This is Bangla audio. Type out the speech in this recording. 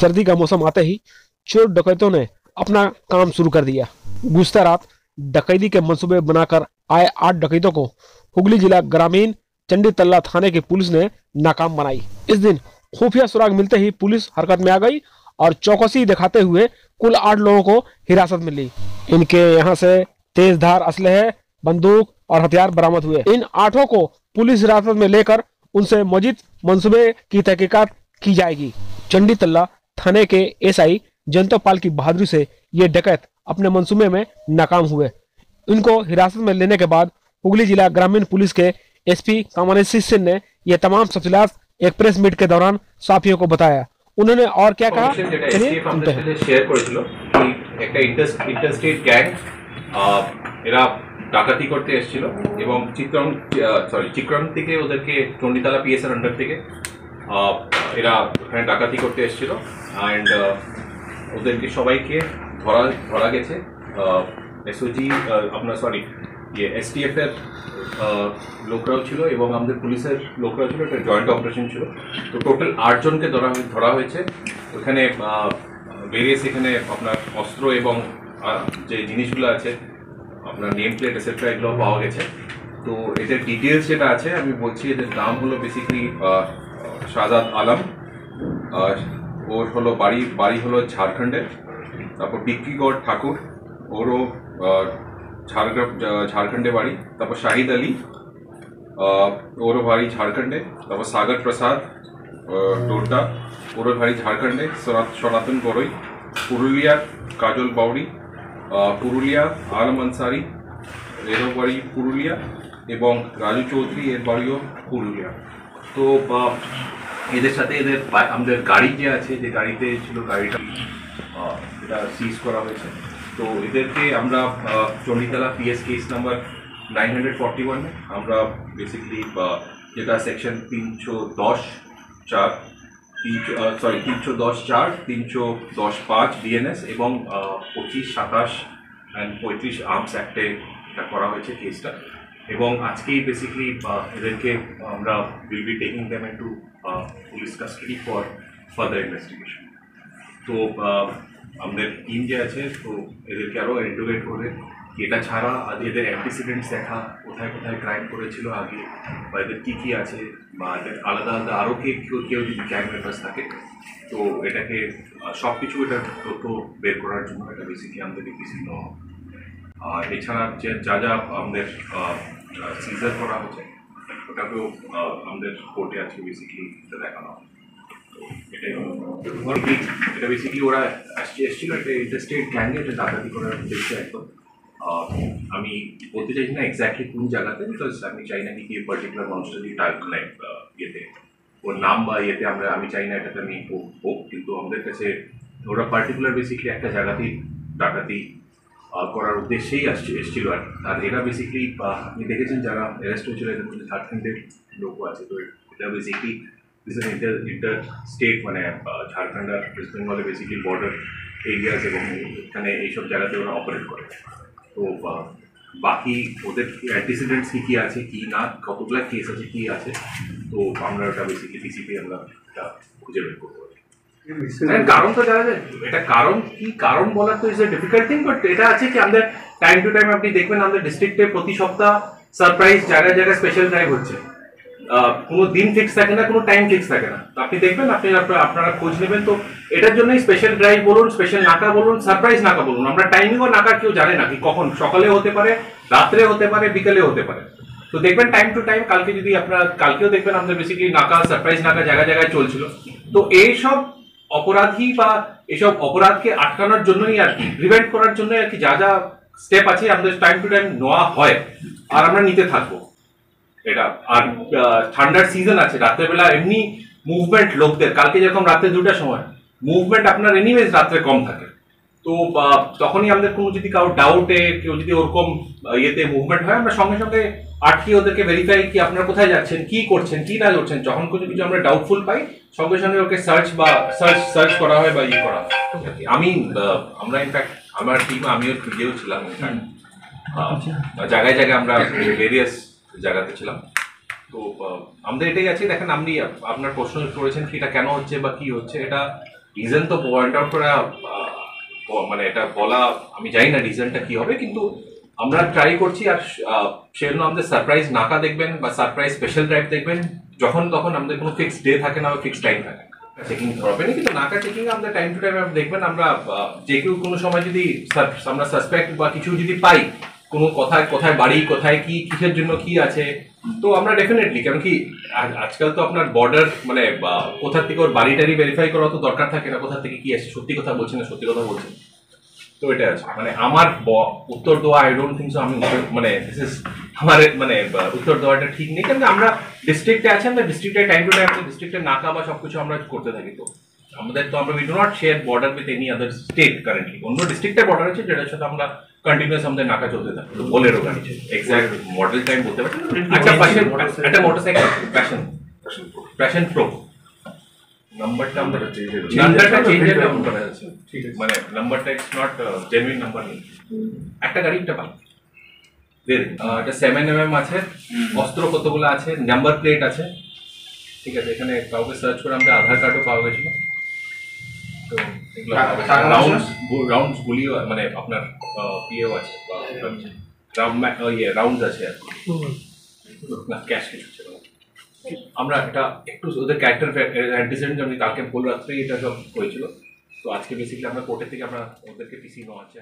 सर्दी का मौसम आते ही चोर डकैतों ने अपना काम शुरू कर दिया। गुज़िश्ता रात डकैती के मंसूबे बनाकर आए 8 डकैतों को हुगली जिला ग्रामीण चंडी तल्ला थाने की पुलिस ने नाकाम बनाई। इस दिन खुफिया सुराग मिलते ही पुलिस हरकत में आ गई और चौकसी दिखाते हुए कुल 8 लोगों को हिरासत में ली। इनके यहाँ से तेजधार असलहे, बंदूक और हथियार बरामद हुए। इन 8 को पुलिस हिरासत में लेकर उनसे मौजूद मंसूबे की तहकीकात की जाएगी। चंडी तल्ला थाने के एसआई जयंत पाल की बहादुरी से ये डकैत अपने मंसूबे में नाकाम हुए। इनको हिरासत में लेने के बाद हुगली जिला ग्रामीण पुलिस के एसपी कामानेशी सिंह ने यह तमाम तफसीलात एक प्रेस मीट के दौरान साफियों को बताया। उन्होंने और क्या कहा, चलिए सुनते हैं। शेयर করেছিল कि একটা ইন্টারস্টেট গ্যাং এরা ডাকাতি করতে এসেছিল এবং চিত্রং থেকে ওদেরকে চণ্ডীতলা পিএসআর আন্ডার থেকে এরা ওখানে ডাকাতি করতে এসেছিল এন্ড ওদেরকে সবাইকে ধরা গেছে। এসওজি আপনার এসটিএফ এর লোকরাও ছিল এবং আমাদের পুলিশের লোকরাও ছিল। একটা জয়েন্ট অপারেশন ছিল। তো টোটাল 8 জনকে ধরা হয়েছে। ওখানে ভেরিয়াস এখানে আপনার অস্ত্র এবং যে জিনিসগুলো আছে আপনার নেম প্লেট এসেট্রা এগুলো পাওয়া গেছে। তো এদের ডিটেলস যেটা আছে আমি বলছি, এদের নাম হলো বেসিক্যালি শাহজাদ আলম, ওর হলো বাড়ি হলো ঝাড়খণ্ডের। তারপর বিক্রিগড় ঠাকুর, ওরও ঝাড়খণ্ডে বাড়ি। তারপর শাহিদ আলী, ওরও বাড়ি ঝাড়খণ্ডে। তারপর সাগর প্রসাদ ডোডা, ওরও বাড়ি ঝাড়খণ্ডে। সনাতন বড়ই পুরুলিয়ার, কাজল বাউরি পুরুলিয়া, আলম আনসারি এরও বাড়ি পুরুলিয়া এবং রাজু চৌধুরী এর বাড়িও পুরুলিয়া। তো এদের সাথে আমাদের গাড়ি যে আছে, যে গাড়িতে ছিল গাড়িটা এটা সিজ করা হয়েছে। তো এদেরকে আমরা চণ্ডীতলা পিএস কেস নাম্বার 941 আমরা বেসিক্যালি যেটা সেকশন 310(4) 310(4) বিএনএস এবং 25, 27 অ্যান্ড 35 আর্মস অ্যাক্টে এটা করা হয়েছে কেসটা। এবং আজকেই বেসিক্যালি এদেরকে আমরা will be taking them into police custody for further investigation. তো আমাদের টিম যে আছে তো এদেরকে আরও ইন্টিগ্রেট করে এটা ছাড়া এদের অ্যান্টিসিডেন্টস দেখা, কোথায় কোথায় ক্রাইম করেছিল আগে বা এদের কী আছে বা এদের আলাদা আলাদা আরও কেউ যদি গ্যাং মেম্বার্স থাকে তো এটাকে সব কিছু এটা তথ্য বের করার জন্য এটা বেসিক্যালি আমাদের ডিপিসি নেওয়া। আর এছাড়া যা আমাদের সিজার করা হচ্ছে ওটাকেও আমাদের কোর্টে আছে বেসিক্যালি এটা দেখানো হয়। এটা বেসিক্যালি ওরা এসেছিল একটা ইন্টারস্টেট গ্যাংয়ে, এটা ডাকাতি করার উদ্দেশ্যে একদম। আমি বলতে চাইছি না এক্স্যাক্টলি কোন জায়গাতে, বিকজ আমি চাই না কি পার্টিকুলার মানুষটা যদি ইয়েতে ওর নাম বা ইয়েতে আমি চাই না এটাতে আমি হোক, কিন্তু আমাদের কাছে ওরা পার্টিকুলার বেসিক্যালি একটা জায়গাতেই ডাকাতি করার উদ্দেশ্যেই এসেছিল। আর এরা বেসিক্যালি আপনি দেখেছেন যারা অ্যারেস্ট হয়েছিল এদের মধ্যে ঝাড়খণ্ডের লোকও আছে। তো এটা বেসিক্যালি ইন্টার স্টেট মানে ঝাড়খণ্ড আর ওয়েস্ট বেঙ্গলে বেসিক্যালি বর্ডার এরিয়াস এবং এখানে এইসব জায়গাতে ওরা অপারেট করে। তো বাকি ওদের অ্যান্টিসিডেন্টস কী আছে কি না, কতগুলো কেস আছে কি আছে, তো আমরা ওটা বেসিক্যালি ডিসিপি আমরা এটা খুঁজে বের করবো। কারণ তো জানা যায়, এটা কারণ বলার তো is a difficult thing, but এটা আছে কি আমাদের টাইম টু টাইম আপনি দেখবেন আমাদের ডিস্ট্রিক্টে প্রতি সপ্তাহ সারপ্রাইজ জায়গায় স্পেশাল ড্রাইভ হচ্ছে। কোনো দিন ফিক্স থাকে না, কোনো টাইম ফিক্স থাকে না। আপনি দেখবেন আপনারা খোঁজ নেবেন। তো এটার জন্যই স্পেশাল ড্রাইভ বলুন, স্পেশাল নাকা বলুন, সারপ্রাইজ নাকা বলুন। আমরা টাইমিংও নাকা কেউ জানে না কি কখন, সকালে হতে পারে, রাত্রে হতে পারে, বিকেলে হতে পারে। তো দেখবেন টাইম টু টাইম, কালকেও দেখবেন আমাদের বেসিক্যালি নাকা, সারপ্রাইজ নাকা জায়গায় চলছিল। তো এইসব অপরাধী বা এসব অপরাধকে আটকানোর জন্যই আর কি, প্রিভেন্ট করার জন্য আর কি যা স্টেপ আছে আমাদের টাইম টু টাইম নেওয়া হয় আর আমরা নিতে থাকবো এটা। আর ঠান্ডার সিজন আছে, রাত্রেবেলা এমনি মুভমেন্ট লোকদের, কালকে যেরকম রাত্রে 2টার সময় মুভমেন্ট আপনার এনিওয়েজ রাত্রে কম থাকে। তো তখনই আমাদের কোনো যদি কারো ডাউটে কেউ যদি ওরকম ইয়েতে মুভমেন্ট হয় আমরা সঙ্গে সঙ্গে আটকে ওদেরকে ভেরিফাই কি আপনারা কোথায় যাচ্ছেন, কি করছেন, কি না করছেন। যখন কিছু আমরা ডাউটফুল পাই সঙ্গে সঙ্গে ওকে সার্চ করা হয় বা করা হয়। আমরা ইনফ্যাক্ট আমার টিম, আমিও নিজেও ছিলাম জায়গায় আমরা ভেরিয়াস জায়গাতে ছিলাম। তো আমাদের এটাই আছে। দেখেন আপনি আপনার প্রশ্ন করেছেন কি এটা কেন হচ্ছে বা কি হচ্ছে, এটা রিজন তো পয়েন্ট আউট করা মানে এটা বলা আমি জানি না রিজনটা কি হবে, কিন্তু আমরা ট্রাই করছি। আর সেজন্য আমাদের সারপ্রাইজ নাকা দেখবেন বা সারপ্রাইজ স্পেশাল ড্রাইভ দেখবেন যখন তখন আমাদের কোনো ফিক্সড ডে থাকে না বা ফিক্সড টাইম থাকে না, চেকিং হবে না। কিন্তু নাকা চেকিং আমাদের টাইম টু টাইম দেখবেন আমরা যে কেউ কোনো সময় যদি আমরা সাসপেক্ট বা কিছু যদি পাই, কোনো কোথায় কোথায় বাড়ি, কোথায় কি, কিসের জন্য কি আছে, তো আমরা ডেফিনেটলি, কারণ কি আজকাল তো আপনার বর্ডার মানে কোথা থেকে ওর বাড়ি টাড়ি ভেরিফাই করা তো দরকার থাকে না, কোথা থেকে কি আসে, সত্যি কথা বলছে না সত্যি কথা বলছে। তো এটা আছে মানে আমার উত্তর দেওয়া, আই ডোন্ট থিঙ্ক সো আমি মানে দিস ইজ আমার মানে উত্তর দেওয়াটা ঠিক নেই, কারণ আমরা ডিস্ট্রিক্টে আছি, আমরা ডিস্ট্রিক্টে টাইম টু টাইম ডিস্ট্রিক্টের নাকা বা সবকিছু আমরা করতে থাকি। তো আমাদের তো আমরা we do not share border with any other state currently, অন্য ডিস্ট্রিক্টের বর্ডার আছে যেটার সাথে আমরা কন্টিনিউয়াস আমাদের নাকা চলতে থাকে। তো বোলেরো গাড়ি এক্সাক্ট মডেল টাইম বলতে পারছি। আচ্ছা, প্যাশন, একটা মোটরসাইকেল প্যাশন প্রো নাম্বারটা আমাদের নাম্বারটা চেঞ্জের নাম্বার আছে, ঠিক আছে, মানে নাম্বারটা ইটস নট জেনুইন নাম্বার নেই। একটা গাড়ি একটা বাইক, এটা 7mm আছে, অস্ত্র কতগুলো আছে, নাম্বার প্লেট আছে, ঠিক আছে। এখানে কাউকে সার্চ করে আমাদের আধার কার্ডও পাওয়া গেছিল। তো এগুলো রাউন্ডস গুলিও মানে আপনার পিএও আছে, রাউন্ডস আছে আর না ক্যাশ কিছু ছিল। আমরা এটা একটু ওদের ক্যারেক্টার অ্যান্টিসিডেন্ট, যেমন কালকে ভোর রাত্রে এটা সব হয়েছিল। তো আজকে বেসিক্যালি আমরা কোর্টের থেকে আমরা ওদেরকে পিসি নেওয়া আছে।